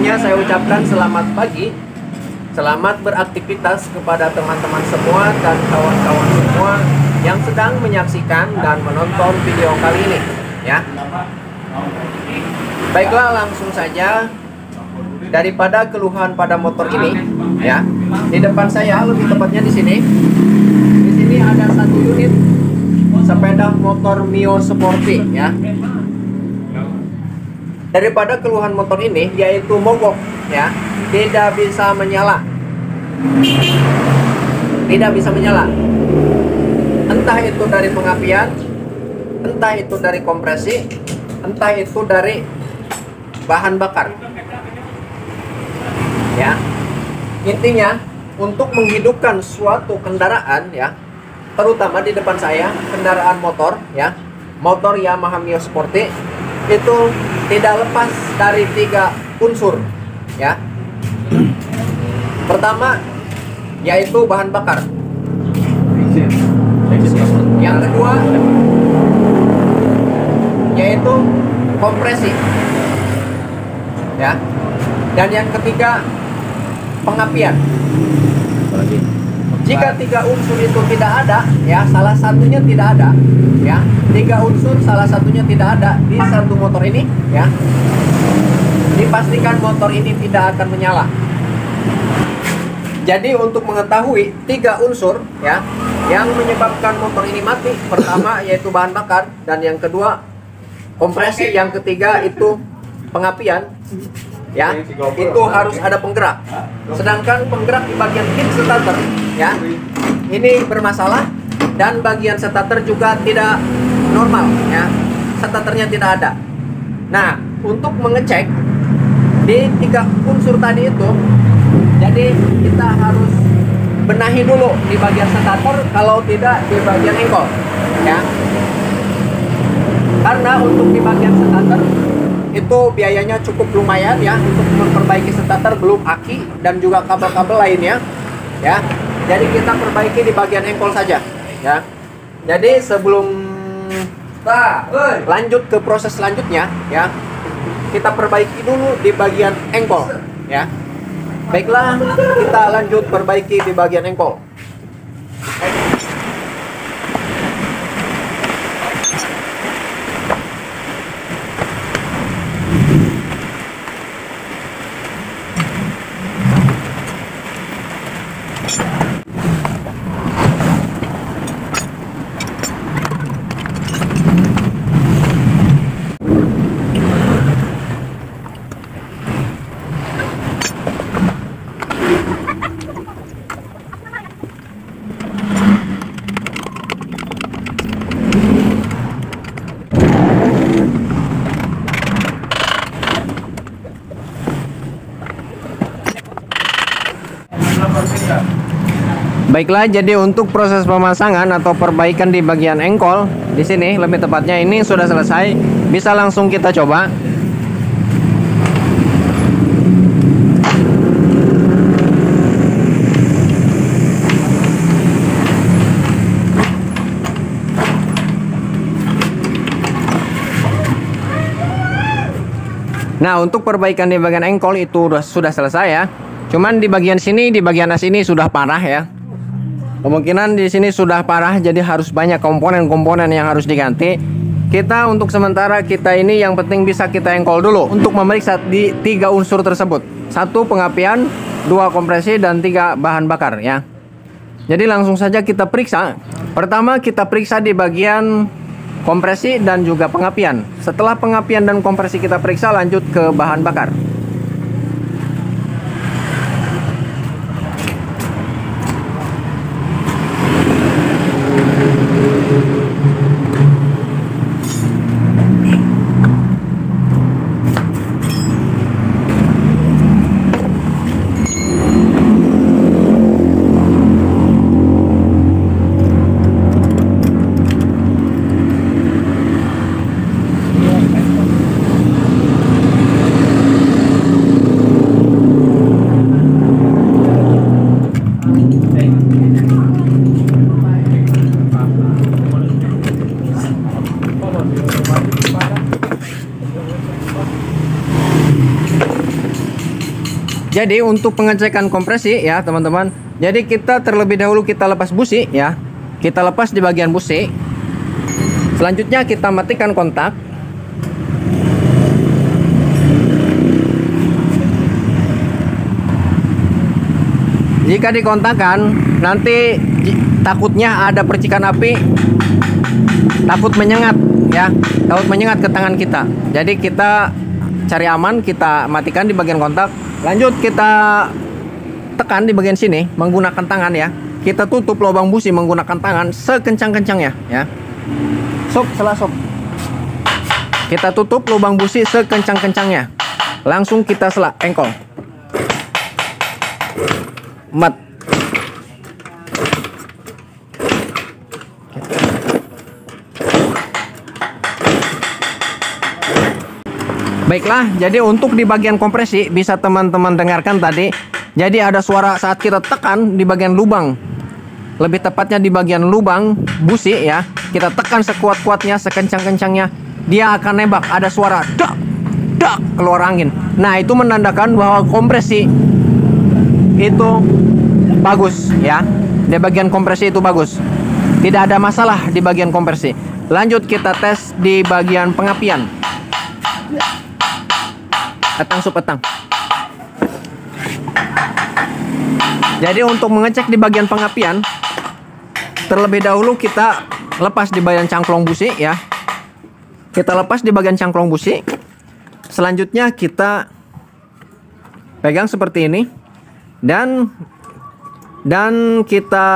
Sebelumnya saya ucapkan selamat pagi, selamat beraktivitas kepada teman-teman semua dan kawan-kawan semua yang sedang menyaksikan dan menonton video kali ini, ya. Baiklah, langsung saja. Daripada keluhan pada motor ini, ya, di depan saya, lebih tepatnya di sini. Di sini ada satu unit sepeda motor Mio Sporty, ya. Daripada keluhan motor ini, yaitu mogok, ya, tidak bisa menyala, entah itu dari pengapian, entah itu dari kompresi, entah itu dari bahan bakar, ya. Intinya untuk menghidupkan suatu kendaraan, ya, terutama di depan saya kendaraan motor, ya, motor Yamaha Mio Sporty, itu tidak lepas dari 3 unsur, ya. Pertama yaitu bahan bakar, yang kedua yaitu kompresi, ya, dan yang ketiga pengapian. Jika 3 unsur itu tidak ada, ya, salah satunya tidak ada, ya, 3 unsur salah satunya tidak ada di satu motor ini, ya, dipastikan motor ini tidak akan menyala. Jadi untuk mengetahui 3 unsur, ya, yang menyebabkan motor ini mati, pertama yaitu bahan bakar, dan yang kedua kompresi, yang ketiga itu pengapian, ya, itu harus ada penggerak. Sedangkan penggerak di bagian kick starter, ya, ini bermasalah, dan bagian starter juga tidak normal, ya, starternya tidak ada. Nah, untuk mengecek di 3 unsur tadi itu, jadi kita harus benahi dulu di bagian starter, kalau tidak di bagian engkol, ya. Karena untuk di bagian starter itu biayanya cukup lumayan, ya, untuk memperbaiki starter, belum aki dan juga kabel-kabel lainnya, ya. Jadi kita perbaiki di bagian engkol saja, ya. Jadi sebelum lanjut ke proses selanjutnya, ya, kita perbaiki dulu di bagian engkol, ya. Baiklah, kita lanjut perbaiki di bagian engkol. Baiklah, jadi untuk proses pemasangan atau perbaikan di bagian engkol di sini, lebih tepatnya ini sudah selesai. Bisa langsung kita coba. Nah, untuk perbaikan di bagian engkol itu sudah selesai, ya. Cuman di bagian sini, di bagian as ini sudah parah, ya. Kemungkinan di sini sudah parah, jadi harus banyak komponen-komponen yang harus diganti. Kita untuk sementara kita ini yang penting bisa kita engkol dulu untuk memeriksa di 3 unsur tersebut. 1 pengapian, 2 kompresi, dan 3 bahan bakar, ya. Jadi langsung saja kita periksa. Pertama kita periksa di bagian kompresi dan juga pengapian. Setelah pengapian dan kompresi kita periksa, lanjut ke bahan bakar. Jadi untuk pengecekan kompresi ya teman-teman. Jadi kita terlebih dahulu kita lepas busi ya. Kita lepas di bagian busi. Selanjutnya kita matikan kontak. Jika dikontakkan, nanti takutnya ada percikan api, takut menyengat ya, takut menyengat ke tangan kita. Jadi kita cari aman, kita matikan di bagian kontak. Lanjut kita tekan di bagian sini menggunakan tangan ya. Kita tutup lubang busi menggunakan tangan sekencang-kencangnya ya. Sob, salah sob. Kita tutup lubang busi sekencang-kencangnya. Langsung kita sela engkol. Mat. Baiklah, jadi untuk di bagian kompresi bisa teman-teman dengarkan tadi. Jadi ada suara saat kita tekan di bagian lubang. Lebih tepatnya di bagian lubang busi ya. Kita tekan sekuat-kuatnya, sekencang-kencangnya. Dia akan nembak, ada suara dak, dak keluar angin. Nah, itu menandakan bahwa kompresi itu bagus ya. Di bagian kompresi itu bagus. Tidak ada masalah di bagian kompresi. Lanjut kita tes di bagian pengapian. Petang sup petang. Jadi untuk mengecek di bagian pengapian, terlebih dahulu kita lepas di bagian cangklong busi ya. Kita lepas di bagian cangklong busi. Selanjutnya kita pegang seperti ini. Dan kita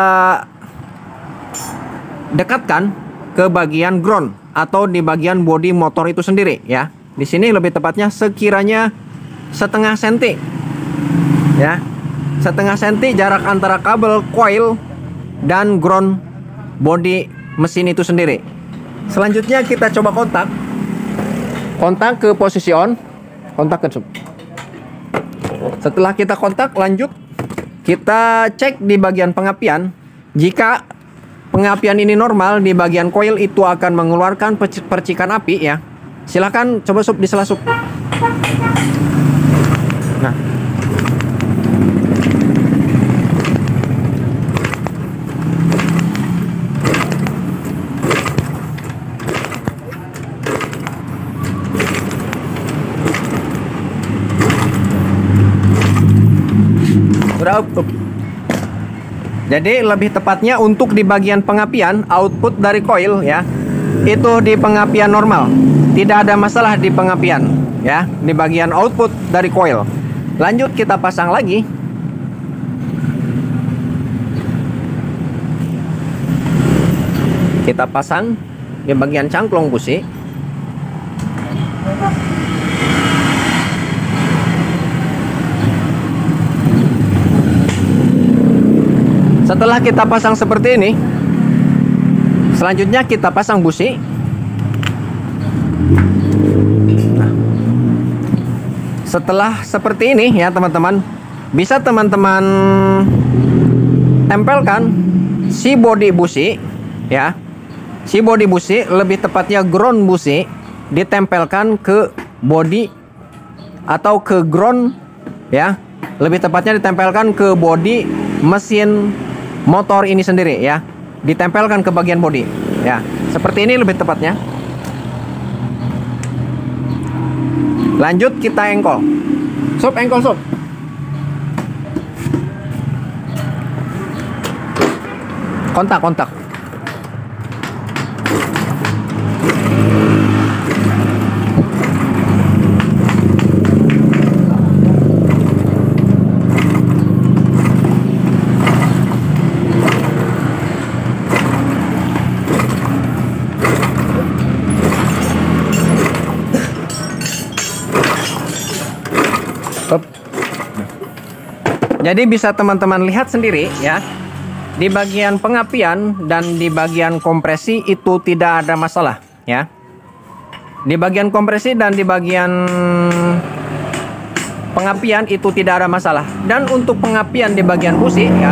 dekatkan ke bagian ground atau di bagian bodi motor itu sendiri ya. Di sini lebih tepatnya sekiranya setengah senti ya. Setengah senti jarak antara kabel coil dan ground bodi mesin itu sendiri. Selanjutnya kita coba kontak. Kontak ke posisi on. Kontak ke sub. Setelah kita kontak, lanjut kita cek di bagian pengapian. Jika pengapian ini normal, di bagian coil itu akan mengeluarkan percikan api ya. Silahkan coba sub, disela sub. Nah, jadi lebih tepatnya untuk di bagian pengapian output dari coil ya, itu di pengapian normal, tidak ada masalah di pengapian ya, di bagian output dari coil. Lanjut kita pasang lagi. Kita pasang di bagian cangklong busi. Setelah kita pasang seperti ini, selanjutnya kita pasang busi. Nah, setelah seperti ini ya teman-teman, bisa teman-teman tempelkan si bodi busi ya. Si bodi busi, lebih tepatnya ground busi, ditempelkan ke bodi atau ke ground ya. Lebih tepatnya ditempelkan ke bodi mesin motor ini sendiri ya, ditempelkan ke bagian bodi ya, seperti ini lebih tepatnya. Lanjut kita engkol. Sob, engkol sob. Kontak. Jadi bisa teman-teman lihat sendiri ya, di bagian pengapian dan di bagian kompresi itu tidak ada masalah ya. Di bagian kompresi dan di bagian pengapian itu tidak ada masalah. Dan untuk pengapian di bagian busi ya,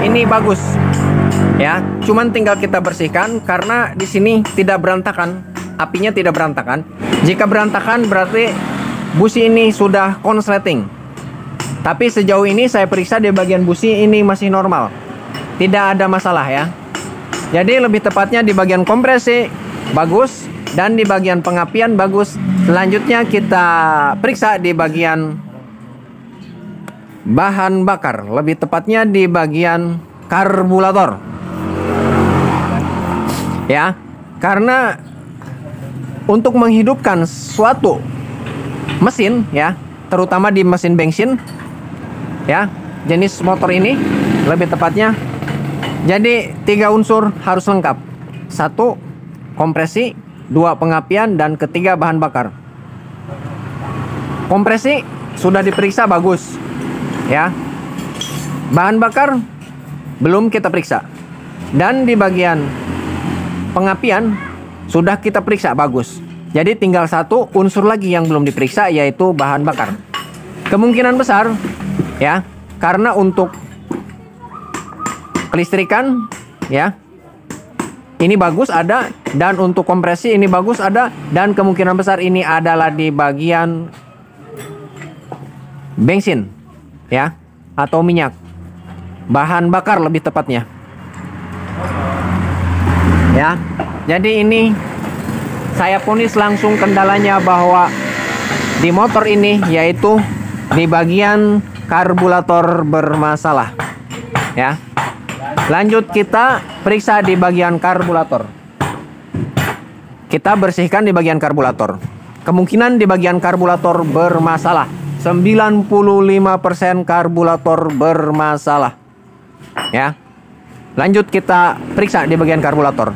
ini bagus ya. Cuman tinggal kita bersihkan karena di sini tidak berantakan, apinya tidak berantakan. Jika berantakan berarti busi ini sudah konsleting. Tapi sejauh ini saya periksa di bagian busi ini masih normal. Tidak ada masalah ya. Jadi lebih tepatnya di bagian kompresi bagus dan di bagian pengapian bagus. Selanjutnya kita periksa di bagian bahan bakar, lebih tepatnya di bagian karburator. Ya, karena untuk menghidupkan suatu mesin ya, terutama di mesin bensin ya, jenis motor ini lebih tepatnya. Jadi 3 unsur harus lengkap. 1 kompresi, 2 pengapian, dan ketiga bahan bakar. Kompresi sudah diperiksa bagus ya. Bahan bakar belum kita periksa. Dan di bagian pengapian sudah kita periksa bagus. Jadi tinggal 1 unsur lagi yang belum diperiksa, yaitu bahan bakar. Kemungkinan besar ya, karena untuk kelistrikan ya, ini bagus ada, dan untuk kompresi ini bagus ada, dan kemungkinan besar ini adalah di bagian bensin ya, atau minyak, bahan bakar lebih tepatnya ya. Jadi ini saya ponis langsung kendalanya bahwa di motor ini, yaitu di bagian karburator bermasalah ya. Lanjut kita periksa di bagian karburator. Kita bersihkan di bagian karburator. Kemungkinan di bagian karburator bermasalah. 95% karburator bermasalah. Ya. Lanjut kita periksa di bagian karburator.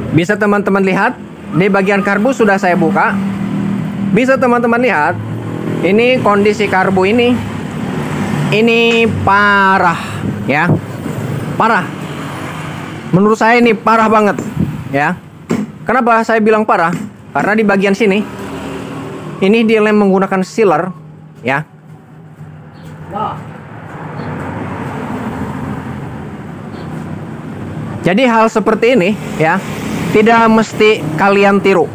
Bisa teman-teman lihat di bagian karbu sudah saya buka. Bisa teman-teman lihat ini kondisi karbu ini parah ya. Parah. Menurut saya ini parah banget ya. Kenapa saya bilang parah? Karena di bagian sini ini dilem menggunakan sealer ya. Jadi hal seperti ini ya, tidak mesti kalian tiru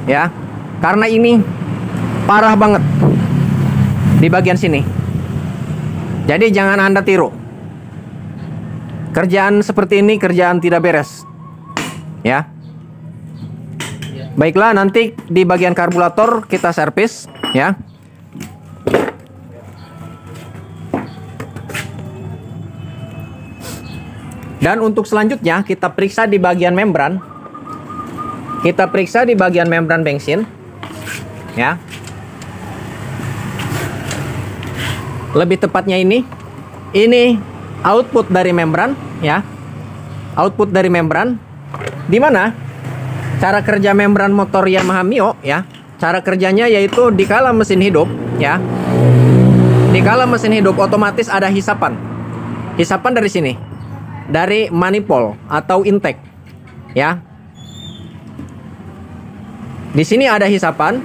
ya, karena ini parah banget di bagian sini. Jadi jangan Anda tiru. Kerjaan seperti ini kerjaan tidak beres ya. Baiklah, nanti di bagian karburator kita servis ya. Dan untuk selanjutnya kita periksa di bagian membran. Kita periksa di bagian membran bensin ya. Lebih tepatnya ini output dari membran ya. Output dari membran, di mana cara kerja membran motor Yamaha Mio ya. Cara kerjanya yaitu dikala mesin hidup ya. Dikala mesin hidup otomatis ada hisapan. Hisapan dari sini, dari manifold atau intake ya. Di sini ada hisapan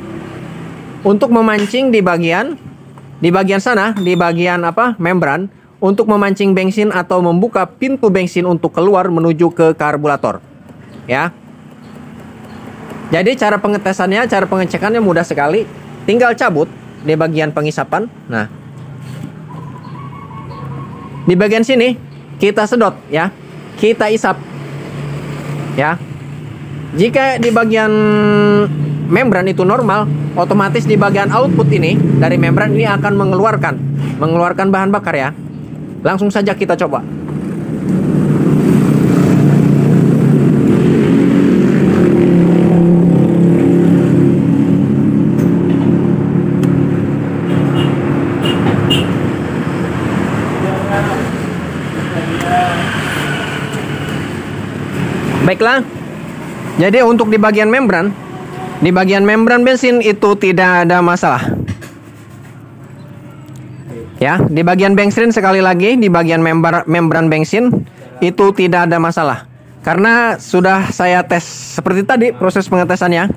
untuk memancing di bagian sana, di bagian membran, untuk memancing bensin atau membuka pintu bensin untuk keluar menuju ke karburator ya. Jadi cara pengetesannya, cara pengecekannya mudah sekali. Tinggal cabut di bagian penghisapan. Nah, di bagian sini kita sedot ya, kita isap ya. Jika di bagian membran itu normal, otomatis di bagian output ini dari membran ini akan mengeluarkan bahan bakar ya. Langsung saja kita coba. Baiklah. Jadi untuk di bagian membran bensin itu tidak ada masalah. Ya, di bagian bensin sekali lagi, di bagian membran bensin itu tidak ada masalah. Karena sudah saya tes seperti tadi proses pengetesannya.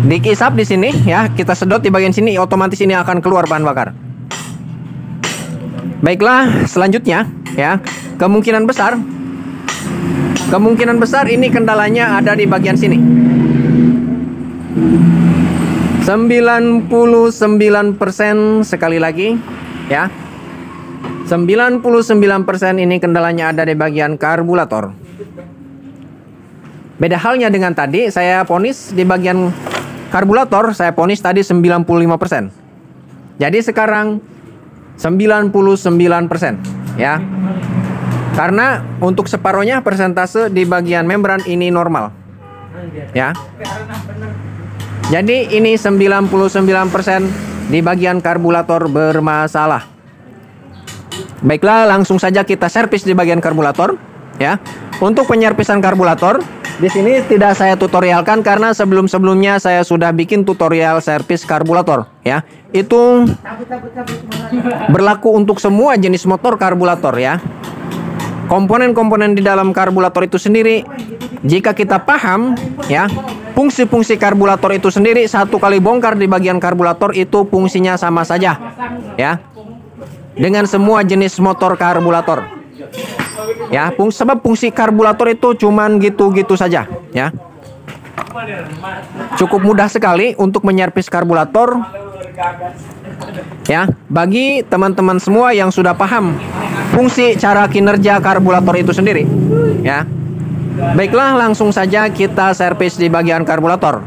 Dikisap di sini ya, kita sedot di bagian sini, otomatis ini akan keluar bahan bakar. Baiklah, selanjutnya ya, kemungkinan besar ini kendalanya ada di bagian sini. 99% sekali lagi ya. 99% ini kendalanya ada di bagian karburator. Beda halnya dengan tadi, saya ponis di bagian karburator, saya ponis tadi 95%. Jadi sekarang 99% ya. Karena untuk separohnya persentase di bagian membran ini normal. Ya. Jadi ini 99% di bagian karburator bermasalah. Baiklah, langsung saja kita servis di bagian karburator ya. Untuk penyerpisan karburator di sini tidak saya tutorialkan karena sebelum-sebelumnya saya sudah bikin tutorial servis karburator ya. Itu berlaku untuk semua jenis motor karburator ya. Komponen-komponen di dalam karburator itu sendiri, jika kita paham ya, fungsi-fungsi karburator itu sendiri, satu kali bongkar di bagian karburator itu fungsinya sama saja ya, dengan semua jenis motor karburator ya. Sebab fungsi karburator itu cuman gitu-gitu saja ya. Cukup mudah sekali untuk menyervis karburator ya, bagi teman-teman semua yang sudah paham fungsi cara kinerja karburator itu sendiri ya. Baiklah, langsung saja kita servis di bagian karburator.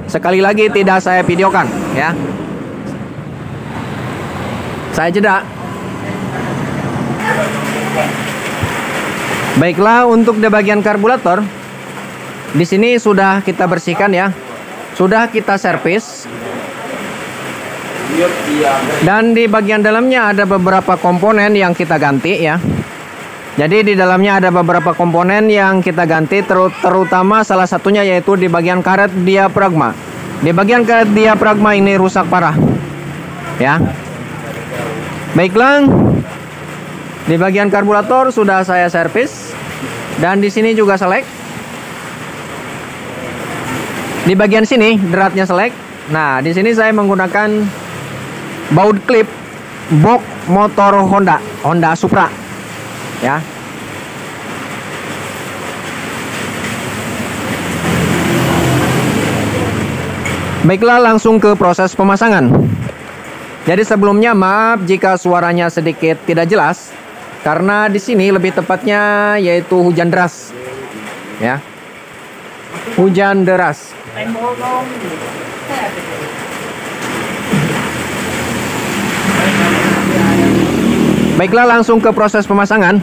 Sekali lagi tidak saya videokan ya. Saya jeda. Baiklah, untuk di bagian karburator di sini sudah kita bersihkan ya. Sudah kita servis. Dan di bagian dalamnya ada beberapa komponen yang kita ganti ya. Jadi di dalamnya ada beberapa komponen yang kita ganti, terutama salah satunya yaitu di bagian karet diafragma. Di bagian karet diafragma ini rusak parah ya. Baiklah, di bagian karburator sudah saya servis dan di sini juga selek. Di bagian sini deratnya selek. Nah, di sini saya menggunakan baut klip box motor Honda Supra ya. Baiklah, langsung ke proses pemasangan. Jadi sebelumnya maaf jika suaranya sedikit tidak jelas karena di sini lebih tepatnya yaitu hujan deras ya. Hujan deras. Baiklah, langsung ke proses pemasangan.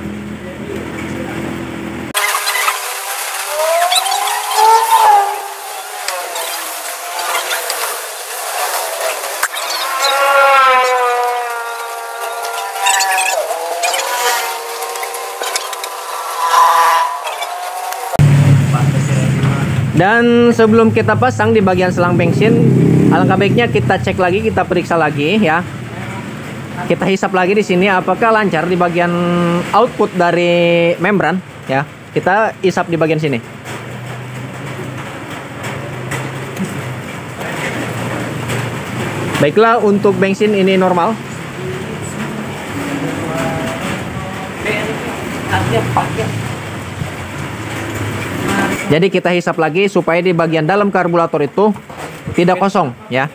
Dan sebelum kita pasang di bagian selang bensin, alangkah baiknya kita cek lagi, kita periksa lagi ya. Kita hisap lagi di sini apakah lancar di bagian output dari membran ya. Kita hisap di bagian sini. Baiklah, untuk bensin ini normal. Jadi kita hisap lagi supaya di bagian dalam karburator itu tidak kosong ya.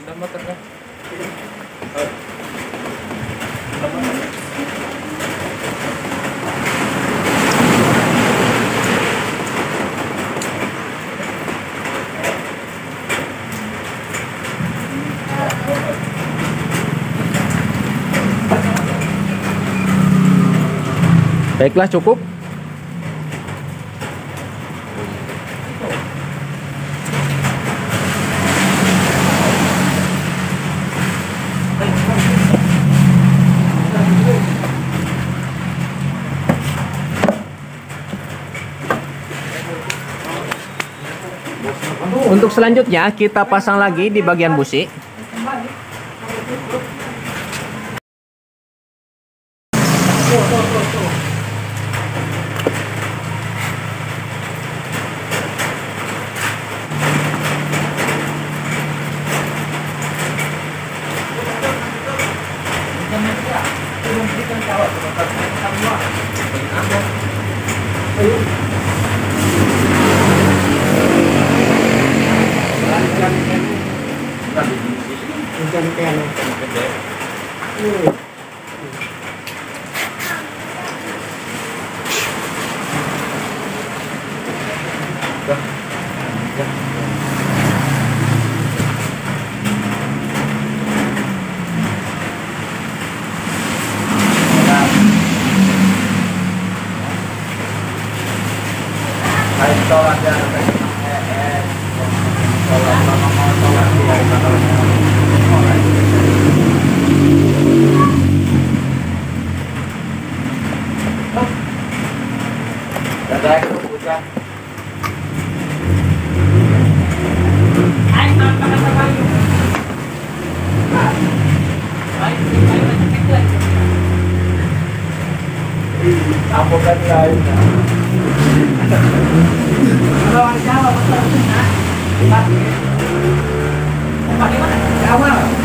Baiklah, cukup. Untuk selanjutnya kita pasang lagi di bagian busi.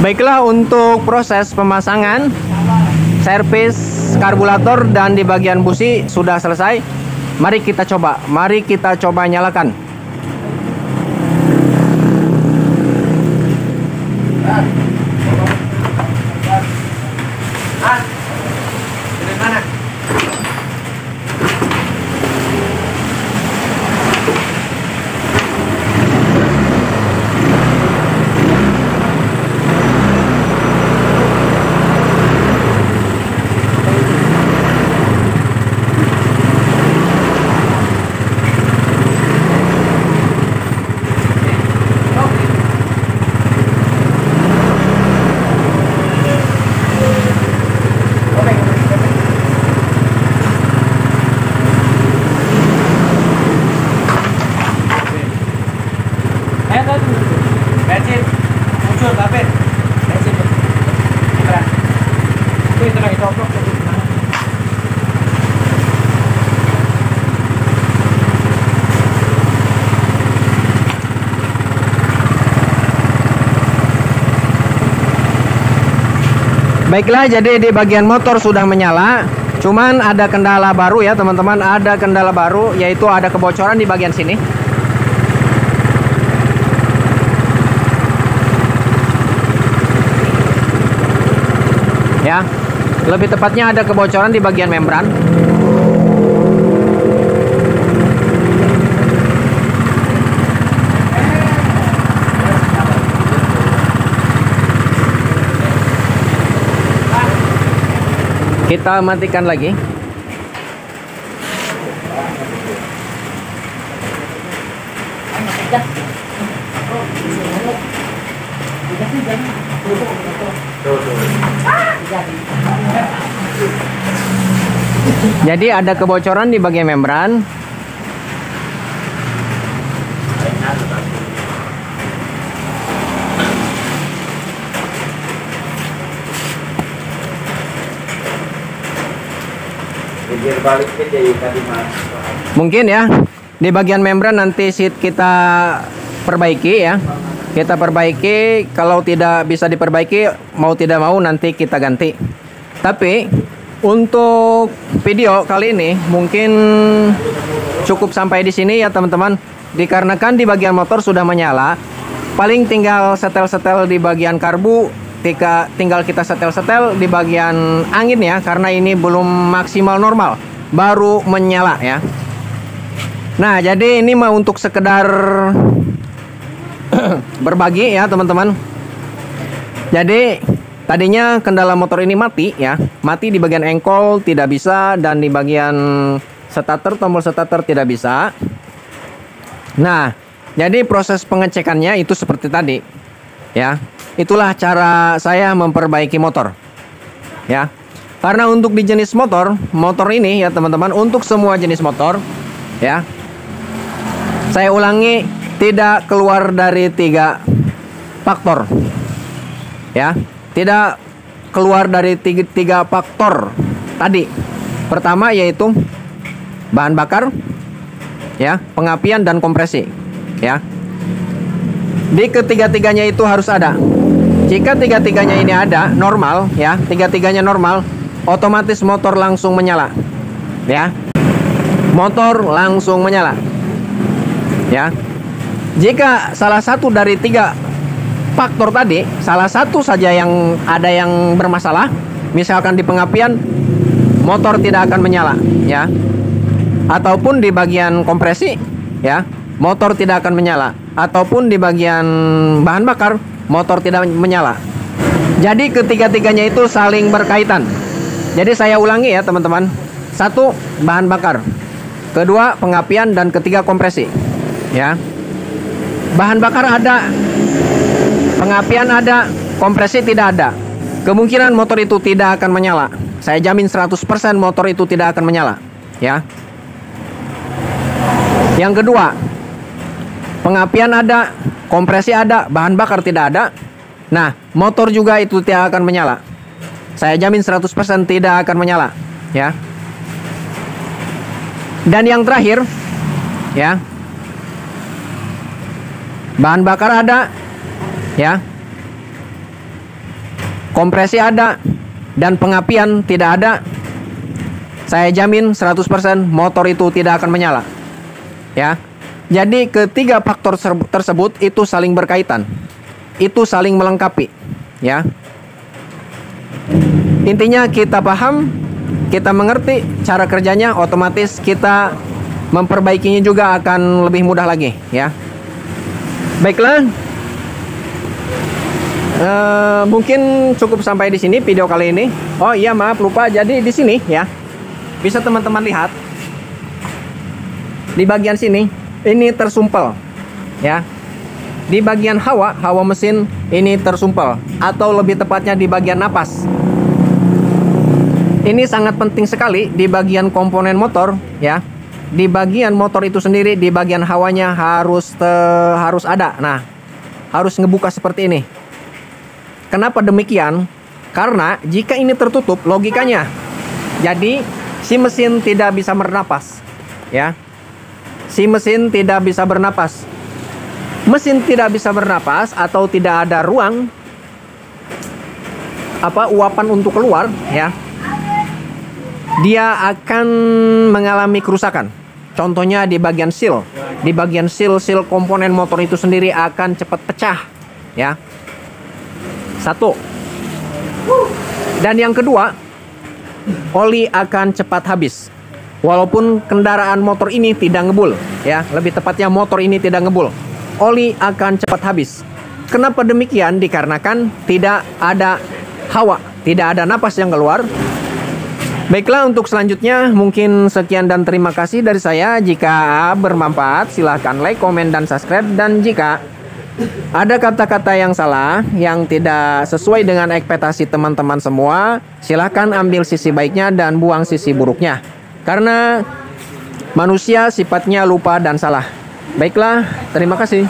Baiklah, untuk proses pemasangan servis karburator dan di bagian busi sudah selesai. Mari kita coba. Mari kita coba nyalakan. Baiklah, jadi di bagian motor sudah menyala. Cuman ada kendala baru ya teman-teman. Ada kendala baru, yaitu ada kebocoran di bagian sini. Ya, lebih tepatnya ada kebocoran di bagian membran. Kita matikan lagi. Jadi ada kebocoran di bagian membran. Mungkin ya di bagian membran nanti seat kita perbaiki ya. Kita perbaiki, kalau tidak bisa diperbaiki mau tidak mau nanti kita ganti. Tapi untuk video kali ini mungkin cukup sampai di sini ya teman-teman. Dikarenakan di bagian motor sudah menyala, paling tinggal setel-setel di bagian karbu, tinggal kita setel-setel di bagian angin ya, karena ini belum maksimal normal, baru menyala ya. Nah, jadi ini mah untuk sekedar berbagi ya teman-teman. Jadi tadinya kendala motor ini mati ya, mati di bagian engkol tidak bisa, dan di bagian starter, tombol starter tidak bisa. Nah, jadi proses pengecekannya itu seperti tadi ya. Itulah cara saya memperbaiki motor ya. Karena untuk di jenis motor ini ya teman-teman, untuk semua jenis motor ya, saya ulangi, tidak keluar dari 3 faktor ya, tidak keluar dari 3 faktor tadi. Pertama yaitu bahan bakar ya, pengapian dan kompresi ya. Di ketiga-tiganya itu harus ada. Jika tiga-tiganya ini ada normal ya, tiga-tiganya normal, otomatis motor langsung menyala ya, motor langsung menyala ya. Jika salah satu dari 3 faktor tadi, salah satu saja yang ada yang bermasalah, misalkan di pengapian, motor tidak akan menyala ya, ataupun di bagian kompresi ya, motor tidak akan menyala, ataupun di bagian bahan bakar, motor tidak menyala. Jadi ketiga-tiganya itu saling berkaitan. Jadi saya ulangi ya teman-teman. 1, bahan bakar. 2, pengapian, dan 3, kompresi ya. Bahan bakar ada, pengapian ada, kompresi tidak ada, kemungkinan motor itu tidak akan menyala. Saya jamin 100% motor itu tidak akan menyala ya. Yang kedua, pengapian ada, kompresi ada, bahan bakar tidak ada, nah motor juga itu tidak akan menyala. Saya jamin 100% tidak akan menyala ya. Dan yang terakhir ya, bahan bakar ada ya, kompresi ada, dan pengapian tidak ada, saya jamin 100% motor itu tidak akan menyala ya. Jadi ketiga faktor tersebut itu saling berkaitan, itu saling melengkapi ya. Intinya kita paham, kita mengerti cara kerjanya, otomatis kita memperbaikinya juga akan lebih mudah lagi ya. Baiklah, mungkin cukup sampai di sini video kali ini. Oh iya, maaf lupa, jadi di sini ya, bisa teman-teman lihat di bagian sini ini tersumpel ya. Di bagian hawa mesin ini tersumpel, atau lebih tepatnya di bagian napas. Ini sangat penting sekali di bagian komponen motor ya. Di bagian motor itu sendiri, di bagian hawanya harus ada. Nah, harus ngebuka seperti ini. Kenapa demikian? Karena jika ini tertutup, logikanya jadi si mesin tidak bisa bernapas ya. Si mesin tidak bisa bernapas. Mesin tidak bisa bernapas atau tidak ada ruang uapan untuk keluar ya, dia akan mengalami kerusakan. Contohnya di bagian seal. Di bagian seal komponen motor itu sendiri akan cepat pecah ya. 1. Dan yang kedua, oli akan cepat habis. Walaupun kendaraan motor ini tidak ngebul ya, lebih tepatnya motor ini tidak ngebul, oli akan cepat habis. Kenapa demikian? Dikarenakan tidak ada hawa, tidak ada napas yang keluar. Baiklah, untuk selanjutnya mungkin sekian dan terima kasih dari saya. Jika bermanfaat silahkan like, komen, dan subscribe. Dan jika ada kata-kata yang salah, yang tidak sesuai dengan ekspektasi teman-teman semua, silahkan ambil sisi baiknya dan buang sisi buruknya. Karena manusia sifatnya lupa dan salah. Baiklah, terima kasih.